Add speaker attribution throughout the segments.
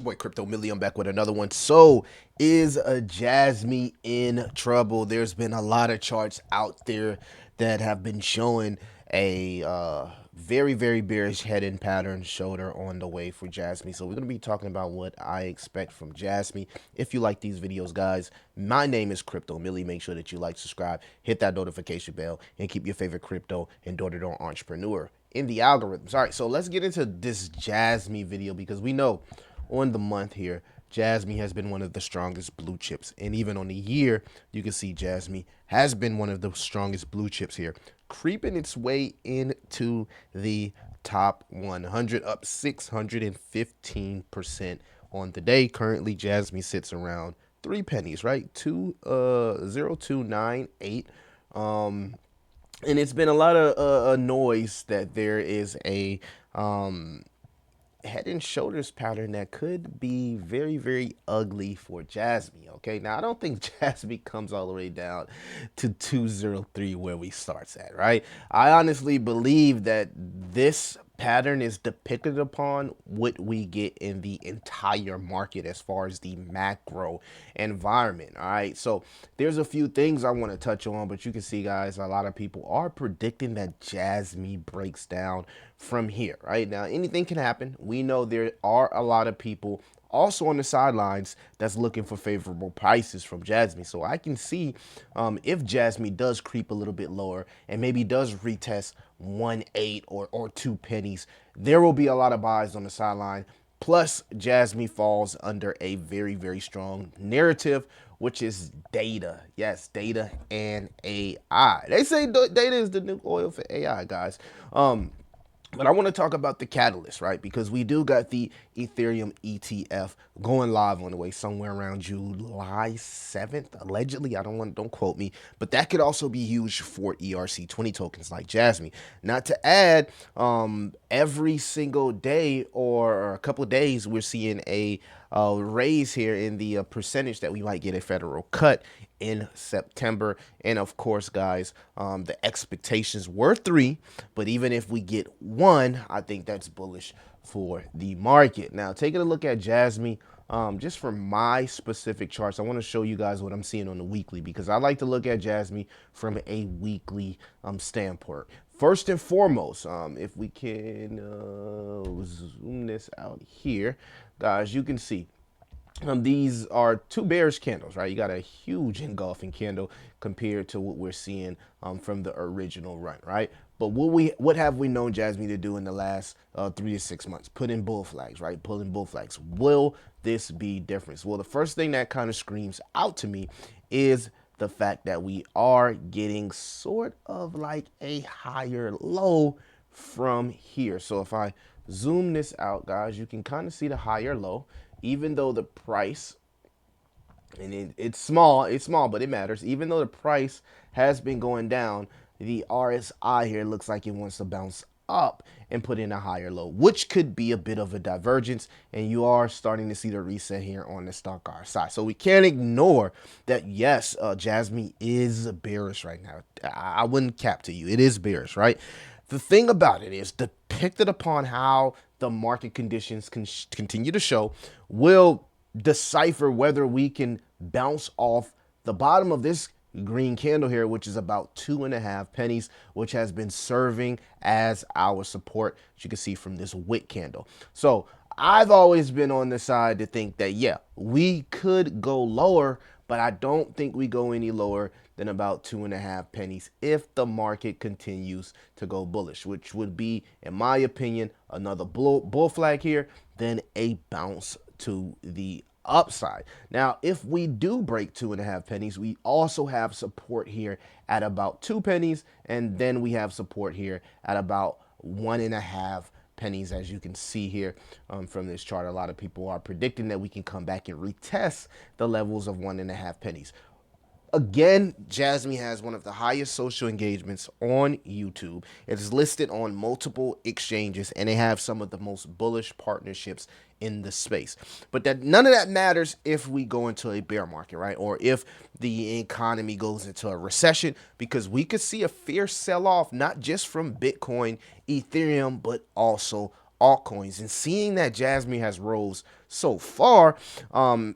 Speaker 1: Boy, Crypto Millie, I'm back with another one. So, is a Jasmy in trouble? There's been a lot of charts out there that have been showing a very, very bearish head in pattern shoulder on the way for Jasmy. So, we're going to be talking about what I expect from Jasmy. If you like these videos, guys, my name is Crypto Millie. Make sure that you like, subscribe, hit that notification bell, and keep your favorite crypto and door-to-door entrepreneur in the algorithms. All right, so let's get into this Jasmy video because we know on the month here, Jasmy has been one of the strongest blue chips. And even on the year, you can see Jasmy has been one of the strongest blue chips here, creeping its way into the top 100, up 615% on the day. Currently, Jasmy sits around 3 pennies, right? 20298. And it's been a lot of noise that there is a head and shoulders pattern that could be very, very ugly for Jasmy. Okay, now I don't think Jasmy comes all the way down to 203 where we starts at, right? I honestly believe that this pattern is depicted upon what we get in the entire market as far as the macro environment. All right, so there's a few things I want to touch on, but you can see, guys, a lot of people are predicting that Jasmy breaks down from here. Right now, anything can happen. We know there are a lot of people also on the sidelines that's looking for favorable prices from Jasmy. So I can see if Jasmy does creep a little bit lower and maybe does retest 1.8 or 2 pennies, there will be a lot of buys on the sideline. Plus, Jasmy falls under a very, very strong narrative, which is data. Yes, data and AI. They say data is the new oil for AI, guys. But I want to talk about the catalyst, right? Because we do got the Ethereum ETF going live on the way somewhere around July 7th, allegedly. Don't quote me, but that could also be huge for ERC20 tokens like Jasmy. Not to add, every single day or a couple of days, we're seeing a raise here in the percentage that we might get a federal cut in September. And of course, guys, the expectations were 3, but even if we get 1, I think that's bullish for the market. Now, taking a look at Jasmy, just for my specific charts, I want to show you guys what I'm seeing on the weekly because I like to look at Jasmy from a weekly standpoint. First and foremost, if we can zoom this out here, guys, you can see these are 2 bearish candles, right? You got a huge engulfing candle compared to what we're seeing from the original run, right? But what have we known Jasmy to do in the last 3 to 6 months? Put in bull flags, right? Pulling bull flags. Will this be different? Well, the first thing that kind of screams out to me is the fact that we are getting sort of like a higher low from here. So if I zoom this out, guys, you can kind of see the higher low, even though the price, and it's small, but it matters. Even though the price has been going down, the RSI here looks like it wants to bounce up and put in a higher low, which could be a bit of a divergence. And you are starting to see the reset here on the stock RSI. So we can't ignore that. Yes, Jasmy is bearish right now. I wouldn't cap to you. It is bearish, right? The thing about it is depicted upon how the market conditions can continue to show will decipher whether we can bounce off the bottom of this green candle here, which is about 2.5 pennies, which has been serving as our support, as you can see from this wick candle. So I've always been on the side to think that, yeah, we could go lower, but I don't think we go any lower than about 2.5 pennies if the market continues to go bullish, which would be, in my opinion, another bull flag here, then a bounce to the upside. Now, if we do break 2.5 pennies, we also have support here at about 2 pennies, and then we have support here at about 1.5 pennies. As you can see here from this chart, a lot of people are predicting that we can come back and retest the levels of 1.5 pennies. Again, Jasmy has one of the highest social engagements on YouTube. It is listed on multiple exchanges, and they have some of the most bullish partnerships in the space. But that none of that matters if we go into a bear market, right? Or if the economy goes into a recession, because we could see a fierce sell-off, not just from Bitcoin, Ethereum, but also altcoins, and seeing that Jasmy has rose so far,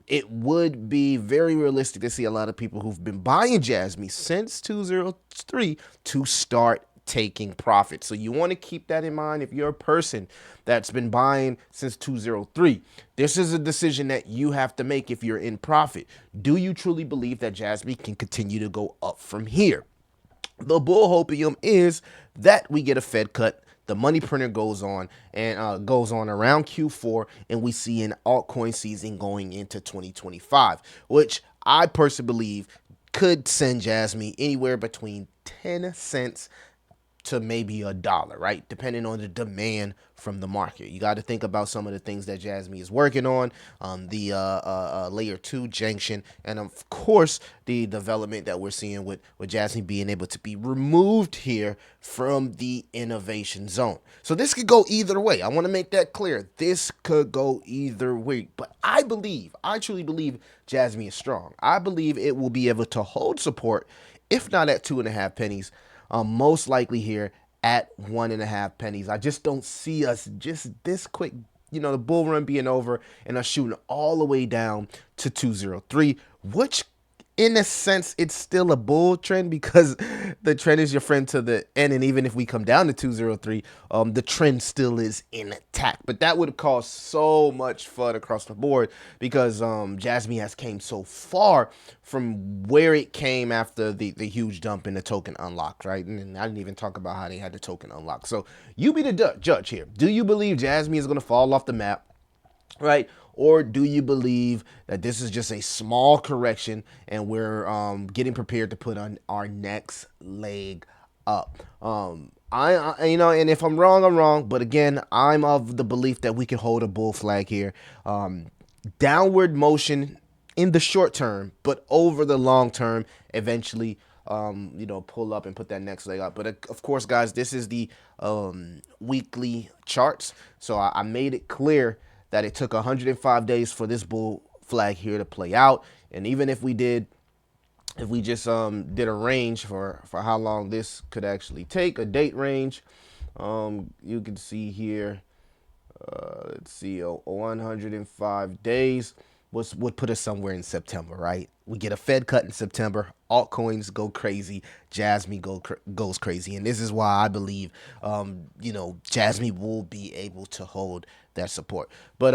Speaker 1: it would be very realistic to see a lot of people who've been buying Jasmy since 203 to start taking profit. So you want to keep that in mind. If you're a person that's been buying since 203, this is a decision that you have to make if you're in profit. Do you truly believe that Jasmy can continue to go up from here? The bull hopium is that we get a Fed cut, the money printer goes on and goes on around Q4, and we see an altcoin season going into 2025, which I personally believe could send Jasmy anywhere between 10 cents to maybe $1, right? Depending on the demand from the market. You got to think about some of the things that Jasmy is working on, the layer 2 junction, and of course the development that we're seeing with Jasmy being able to be removed here from the innovation zone. So this could go either way. I want to make that clear. This could go either way, but I truly believe Jasmy is strong. I believe it will be able to hold support, if not at 2.5 pennies, most likely here at 1.5 pennies. I just don't see us just this quick, the bull run being over and us shooting all the way down to 203, which in a sense, it's still a bull trend because the trend is your friend to the end. And even if we come down to 203, the trend still is intact. But that would cause so much FUD across the board because Jasmy has came so far from where it came after the huge dump in the token unlocked, right? And I didn't even talk about how they had the token unlocked. So you be the judge here. Do you believe Jasmy is going to fall off the map? Right? Or do you believe that this is just a small correction and we're getting prepared to put on our next leg up? And if I'm wrong, I'm wrong. But again, I'm of the belief that we can hold a bull flag here. Downward motion in the short term, but over the long term, eventually, pull up and put that next leg up. But of course, guys, this is the weekly charts. So I made it clear that it took 105 days for this bull flag here to play out. And even if we just did a range for how long this could actually take, a date range, you can see here, let's see, 105 days would put us somewhere in September, right? We get a Fed cut in September, altcoins go crazy, Jasmy goes crazy, and this is why I believe, Jasmy will be able to hold that support. But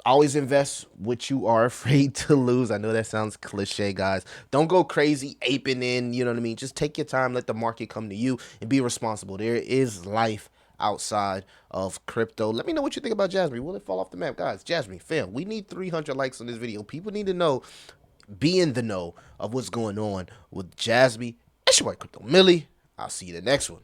Speaker 1: always invest what you are afraid to lose. I know that sounds cliche, guys. Don't go crazy aping in, you know what I mean? Just take your time, let the market come to you, and be responsible. There is life outside of crypto. Let me know what you think about Jasmy. Will it fall off the map? Guys, Jasmy, fam, we need 300 likes on this video. People need to know, be in the know of what's going on with Jasmy. It's your boy Crypto Millie. I'll see you the next one.